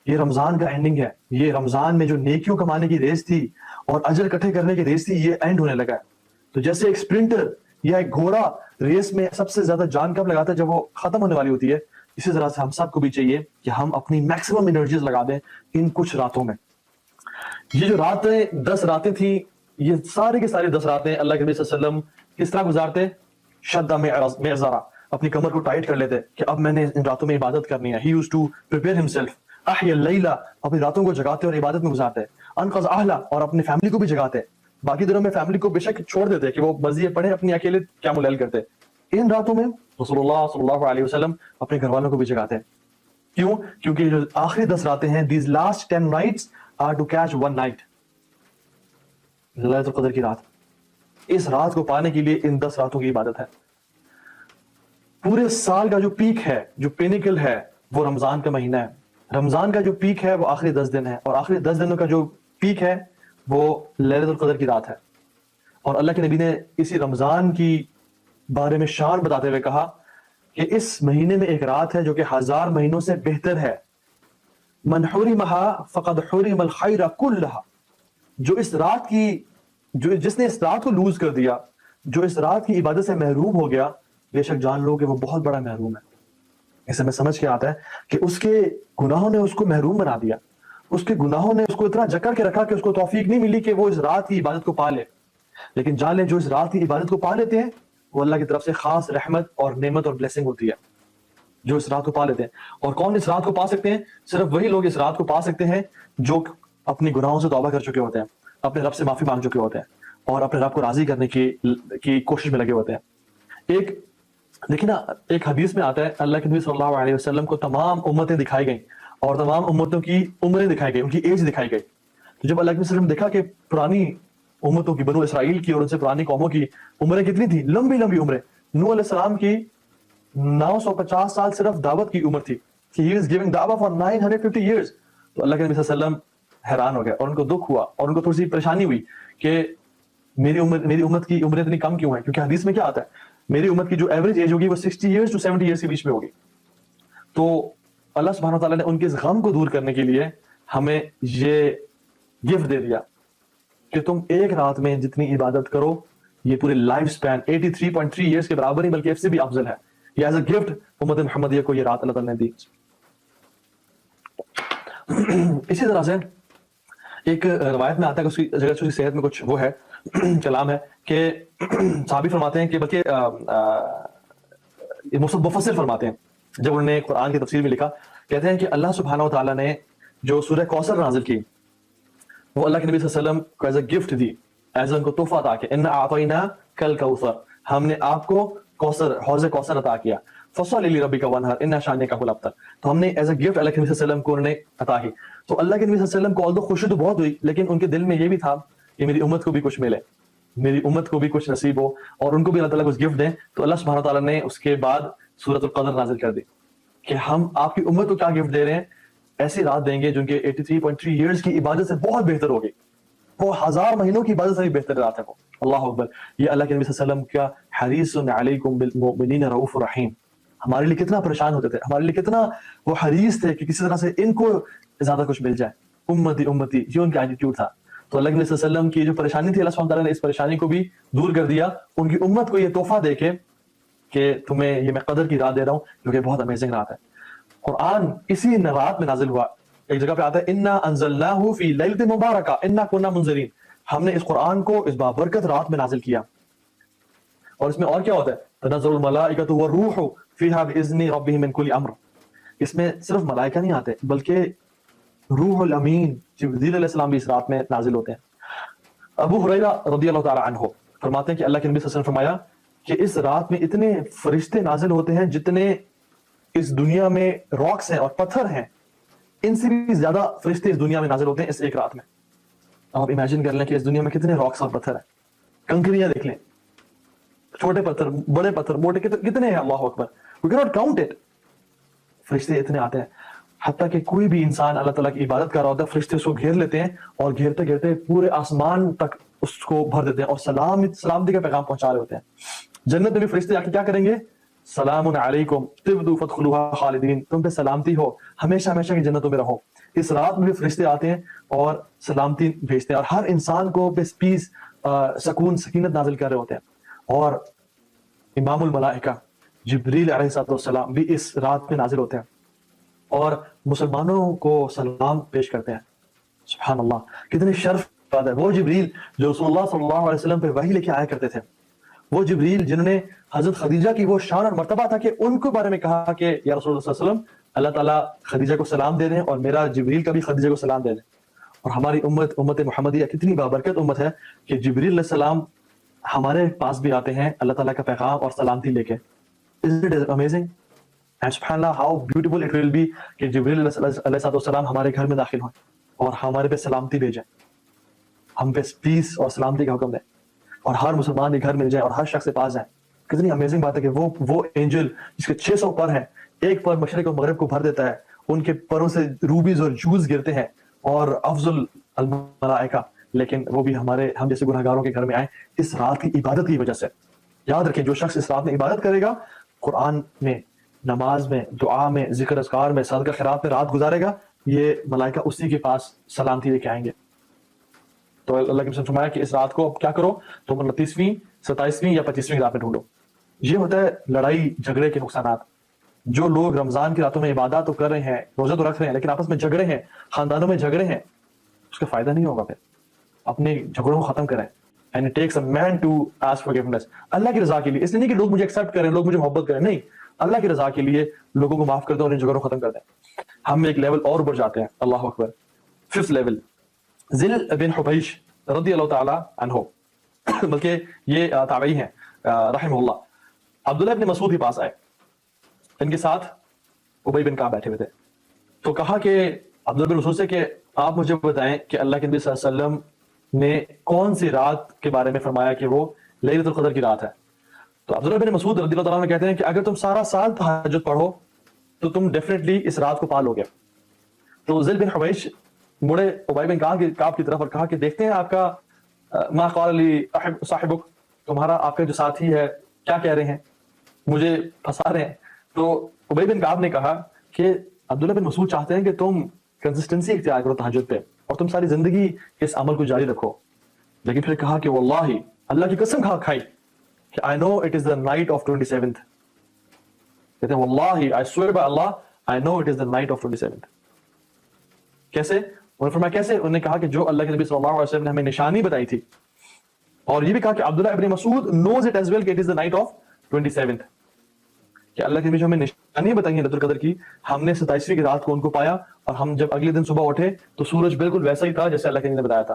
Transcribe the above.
یہ رمضان کا اینڈنگ ہے. یہ رمضان میں جو نیکیوں کمانے کی ریس تھی اور اجر اکٹھے کرنے کی ریس تھی, یہ اینڈ ہونے لگا ہے. تو جیسے ایک اسپرنٹر یا ایک گھوڑا ریس میں سب سے زیادہ جان کب لگاتا ہے؟ جب وہ ختم ہونے والی ہوتی ہے. اسی طرح سے ہم سب کو بھی چاہیے کہ ہم اپنی میکسیمم انرجیز لگا دیں ان کچھ راتوں میں. یہ جو راتیں 10 راتیں تھیں, یہ سارے کے سارے 10 راتیں اللہ کے نبی صلی اللہ علیہ وسلم کس طرح گزارتے؟ شدہ معذرہ, اپنی کمر کو ٹائٹ کر لیتے کہ اب میں نے ان راتوں میں عبادت کرنی ہے. He used to prepare himself. احیا اللیلہ, اپنی راتوں کو جگاتے اور عبادت میں گزارتے. انقذ اہلہ, اور اپنی فیملی کو بھی جگاتے. باقی دنوں میں فیملی کو بے شک چھوڑ دیتے کہ وہ مزید پڑھیں, اپنی اکیلے قیام اللیل کرتے. ان راتوں میں رسول اللہ صلی اللہ علیہ وسلم اپنے گھر والوں کو بھی جگاتے. کیوں؟ کیونکہ جو آخری 10 راتیں ہیں, these last 10 nights are to catch one night. لیلۃ القدر کی رات, اس رات کو پانے کے لیے ان 10 راتوں کی عبادت ہے. پورے سال کا جو پیک ہے, جو پینیکل ہے, وہ رمضان کا مہینہ ہے. رمضان کا جو پیک ہے وہ آخری 10 دن ہے, اور آخری 10 دنوں کا جو پیک ہے وہ لیلۃ القدر کی رات ہے. اور اللہ کے نبی نے اسی رمضان کی بارے میں شان بتاتے ہوئے کہا کہ اس مہینے میں ایک رات ہے جو کہ 1000 مہینوں سے بہتر ہے. من حرمها فقد حرم الخیر کلھا, جو اس رات کی, جس نے اس رات کو لوز کر دیا, جو اس رات کی عبادت سے محروم ہو گیا, بے شک جان لو کہ وہ بہت بڑا محروم ہے. اسے میں سمجھ کے آتا ہے کہ اس کے گناہوں نے اس کو محروم بنا دیا, اس کے گناہوں نے اس کو اتنا جکڑ کے رکھا کہ اس کو توفیق نہیں ملی کہ وہ اس رات کی عبادت کو پا لے. لیکن جان لیں جو اس رات کی عبادت کو پا لیتے ہیں وہ اللہ کی طرف سے خاص رحمت اور نعمت اور بلیسنگ ہوتی ہے, جو اس رات کو پا لیتے ہیں. اور کون اس رات کو پا سکتے ہیں؟ صرف وہی لوگ اس رات کو پا سکتے ہیں جو اپنی گناہوں سے توبہ کر چکے ہوتے ہیں, اپنے رب سے معافی مانگ چکے ہوتے ہیں, اور اپنے رب کو راضی کرنے کی کوشش میں لگے ہوتے ہیں. ایک دیکھیں نا, ایک حدیث میں آتا ہے اللہ کے نبی صلی اللہ علیہ وسلم کو تمام امتیں دکھائی گئیں اور تمام امتوں کی عمریں دکھائی گئی, ان کی ایج دکھائی گئی. تو جب اللہ کے نبی صلی اللہ علیہ وسلم دیکھا کہ پرانی امتوں کی, بنو اسرائیل کی اور ان سے پرانی قوموں کی عمریں کتنی تھی, لمبی لمبی عمریں. نوح علیہ السلام کی 950 سال صرف دعوت کی عمر تھی, کہ he is giving da'wah for 950 years. تو اللہ کے نبی صلی اللہ علیہ وسلم حیران ہو گئے اور ان کو دکھ ہوا اور ان کو تھوڑی سی پریشانی ہوئی کہ میری امت کی عمریں اتنی کم کیوں ہیں, کیونکہ حدیث میں کیا آتا ہے, میری امت کی جو ایوریج ایج ہوگی وہ 60 ایئرز to 70 ایئرز کے بیچ میں ہوگی. تو اللہ سبحانہ وتعالیٰ نے ان کے اس غم کو دور کرنے کے لیے ہمیں یہ گفٹ دے دیا کہ تم ایک رات میں جتنی عبادت کرو, یہ پورے لائف سپین 83.3 ایئرز کے برابر ہی بلکہ اس سے بھی افضل ہے. یہ ایز اے گفٹ امت محمدیہ کو یہ رات اللہ تعالیٰ نے دی. اسی طرح سے ایک روایت میں آتا ہے کہ اس کی جگہ سے صحت میں کچھ وہ ہے کلام ہے کہ صحابی فرماتے ہیں کہ بلکہ مفسر فرماتے ہیں جب انہوں نے قرآن کی تفسیر میں لکھا, کہتے ہیں کہ اللہ سبحانہ و تعالیٰ نے جو سورہ کوثر نازل کی وہ اللہ کے نبی صلی اللہ علیہ وسلم کو ایز اے گفٹ دی, ایز ان کو تحفہ عطا کیا. انا اعطیناک الکوثر, ہم نے آپ کو کوثر, حوض کوثر عطا کیا. فصلی لربک وانحر ان شانک هو الابتر, تو ہم نے ایز اے گفٹ اللہ کے نبی صلی اللہ علیہ وسلم کو انہوں نے عطا کی. تو اللہ کے نبی صلی اللہ علیہ وسلم کو although خوشی تو بہت ہوئی, لیکن ان کے دل میں یہ بھی تھا کہ میری امت کو بھی کچھ ملے, میری امت کو بھی کچھ نصیب ہو اور ان کو بھی اللہ تعالیٰ کچھ گفٹ دیں. تو اللہ سبحانہ تعالیٰ نے اس کے بعد سورۃ القدر نازل کر دی کہ ہم آپ کی امت کو کیا گفٹ دے رہے ہیں, ایسی رات دیں گے جو ان کے 83.3 ایئرز کی عبادت سے بہت بہتر ہوگی, وہ 1000 مہینوں کی عبادت سے بھی بہتر رات ہے وہ. اللہ اکبر. یہ اللہ کے نبی صلی اللہ علیہ وسلم کا حریص علیکم بالمؤمنین رؤوف رحیم, ہمارے لیے کتنا پریشان ہوتے تھے, ہمارے لیے کتنا وہ حریص تھے کہ کسی طرح سے ان کو زیادہ کچھ مل جائے. امتی امتی, یہ ان کا ایٹیٹیوڈ تھا. تو اللہ کے نبی صلی اللہ علیہ وسلم کی جو پریشانی تھی, اللہ سبحانہ تعالیٰ نے اس پریشانی کو بھی دور کر دیا, ان کی امت کو یہ تحفہ دے کے کہ تمہیں یہ میں قدر کی رات دے رہا ہوں جو کہ بہت امیزنگ رات ہے. قرآن اسی رات میں نازل ہوا. ایک جگہ پہ آتا ہے انا انزلناہ فی لیلۃ مبارکہ انا کنا منذرین, ہم نے اس قرآن کو اس بابرکت رات میں نازل کیا. اور اس میں اور کیا ہوتا ہے, تنزل الملائکۃ والروح فیہا باذن ربہم من کل امر, اس میں صرف ملائکہ نہیں آتے بلکہ روح الامین جبریل علیہ السلام بھی اس رات میں نازل ہوتے ہیں. ابو ہریرہ رضی اللہ تعالی عنہ فرماتے ہیں کہ اللہ کے نبی صلی اللہ علیہ وسلم فرمایا کہ اس رات میں اتنے فرشتے نازل ہوتے ہیں جتنے اس دنیا میں راکس ہیں اور پتھر ہیں, ان سے بھی زیادہ فرشتے اس دنیا میں نازل ہوتے ہیں اس ایک رات میں. آپ امیجن کر لیں کہ اس دنیا میں کتنے راکس اور پتھر ہیں, کنکریاں دیکھ لیں, چھوٹے پتھر, بڑے پتھر, موٹے کتنے ہیں, اللہ اکبر, we cannot count it. فرشتے اتنے آتے ہیں, حتیٰ کہ کوئی بھی انسان اللہ تعالیٰ کی عبادت کر رہا ہوتا ہے, فرشتے اس کو گھیر لیتے ہیں اور گھیرتے گھیرتے پورے آسمان تک اس کو بھر دیتے ہیں اور سلامتی کا پیغام پہنچا رہے ہوتے ہیں. جنت میں بھی فرشتے آ کے کیا کریں گے, سلام علیکم طبتم فادخلوها خالدین, تم پہ سلامتی ہو, ہمیشہ ہمیشہ کی جنتوں میں رہو. اس رات میں بھی فرشتے آتے ہیں اور سلامتی بھیجتے ہیں اور ہر انسان کو بس پیس سکون سکینت نازل کر رہے ہوتے ہیں. اور امام الملائکہ جبریل علیہ السلام بھی اس رات میں نازل ہوتے ہیں اور مسلمانوں کو سلام پیش کرتے ہیں. سبحان اللہ, کتنی شرف بات ہے. وہ جبریل جو رسول اللہ صلی اللہ علیہ وسلم پہ وحی لے کے آیا کرتے تھے, وہ جبریل جنہوں نے حضرت خدیجہ کی وہ شان اور مرتبہ تھا کہ ان کے بارے میں کہا کہ یا رسول اللہ صلی اللہ علیہ وسلم, اللہ تعالیٰ خدیجہ کو سلام دے دیں اور میرا جبریل کا بھی خدیجہ کو سلام دے دیں. اور ہماری امت محمدیہ کتنی بابرکت امت ہے کہ جبریل علیہ السلام ہمارے پاس بھی آتے ہیں اللہ تعالیٰ کا پیغام اور سلامتی لے کے. Isn't it amazing? And subhanallah, how beautiful it will be کہ جبریل علیہ السلام ہمارے گھر میں داخل ہوئیں اور ہمارے پہ سلامتی بھیجیں, ہم پہ پیس اور سلامتی کا حکم دیں اور ہر مسلمان کے گھر مل جائیں اور ہر شخص کے پاس جائیں. کتنی امیزنگ بات ہے کہ وہ اینجل جس کے 600 پر ہیں, ایک پر مشرق اور مغرب کو بھر دیتا ہے, ان کے پروں سے روبیز اور جوز گرتے ہیں اور افضل الملائکہ, لیکن وہ بھی ہم جیسے گناہگاروں کے گھر میں آئے اس رات کی عبادت کی وجہ سے. یاد رکھیں, جو شخص اس رات میں عبادت کرے گا, قرآن میں, نماز میں, دعا میں, ذکر اذکار میں, صدقہ خیرات میں رات گزارے گا, یہ ملائکہ اسی کے پاس سلامتی لے کے آئیں گے. تو اللہ کے رسول فرمایا کہ اس رات کو کیا کرو, تم 29ویں 27ویں یا 25ویں رات میں ڈھونڈو. یہ ہوتا ہے لڑائی جھگڑے کے نقصانات. جو لوگ رمضان کی راتوں میں عبادات تو کر رہے ہیں, روزہ تو رکھ رہے ہیں, لیکن آپس میں جھگڑے ہیں, خاندانوں میں جھگڑے ہیں, اس کا فائدہ نہیں ہوگا. پھر اپنے جھگڑوں کو ختم کریں. And it takes a man to ask forgiveness. اللہ کی رضا کے لیے, اس لیے نہیں کہ لوگ مجھے ایکسپٹ کریں, لوگ مجھے محبت کریں, نہیں, اللہ کی رضا کے لیے لوگوں کو معاف کر دیں اور ان جھگڑوں کو ختم کر دیں. ہم ایک لیول اور اوپر جاتے ہیں, اللہ اکبر. 5th لیول, ذل بن حبیش رضی اللہ تعالی عنہ, بلکہ یہ تابعی ہیں رحمہ اللہ. عبداللہ ابن مسعود کے پاس آئے, ان کے ساتھ ابی بن کعب بیٹھے ہوئے تھے. تو کہا کہ عبداللہ بن مسعود سے کہ آپ مجھے بتائیں کہ اللہ کے نبی صلی اللہ علیہ وسلم نے کون سی رات کے بارے میں فرمایا کہ وہ لیلۃ القدر کی رات ہے. تو عبداللہ بن مسعود رضی اللہ تعالیٰ عنہ کہتے ہیں کہ اگر تم سارا سال تہجد پڑھو تو تم ڈیفینیٹلی اس رات کو پالو گے. تو ذل بن حبیش مڑے ابی بن کعب کی طرف اور کہا کہ دیکھتے ہیں آپ کا ما قال لی صاحبک, تمہارا آپ کا جو ساتھی ہے کیا کہہ رہے ہیں, مجھے پھنسا رہے ہیں. تو ابی بن کعب نے کہا کہ عبداللہ بن مسعود چاہتے ہیں کہ تم کنسسٹنسی اختیار کرو تہجد پہ اور تم ساری زندگی اس عمل کو جاری رکھو. لیکن پھر کہا کہ واللہ, اللہ کی قسم کھائی کہ I know it is the night of 27th. کہتے ہیں واللہ, I swear by Allah, I know it is the night of 27th. کیسے؟ انہوں نے فرمایا کیسے؟ انہوں نے کہا کہ جو اللہ کے نبی صلی اللہ علیہ وسلم نے ہمیں نشانی بتائی تھی, اور یہ بھی کہا کہ عبداللہ ابن مسعود knows it as well کہ it is the night of 27th. کہ اللہ کے نبی جو ہمیں نشانیاں بتائی ہیں لیلۃ القدر کی, ہم نے 27ویں کی رات کو ان کو پایا, اور ہم جب اگلے دن صبح اٹھے تو سورج بالکل ویسا ہی تھا جیسے اللہ کے نبی نے بتایا تھا.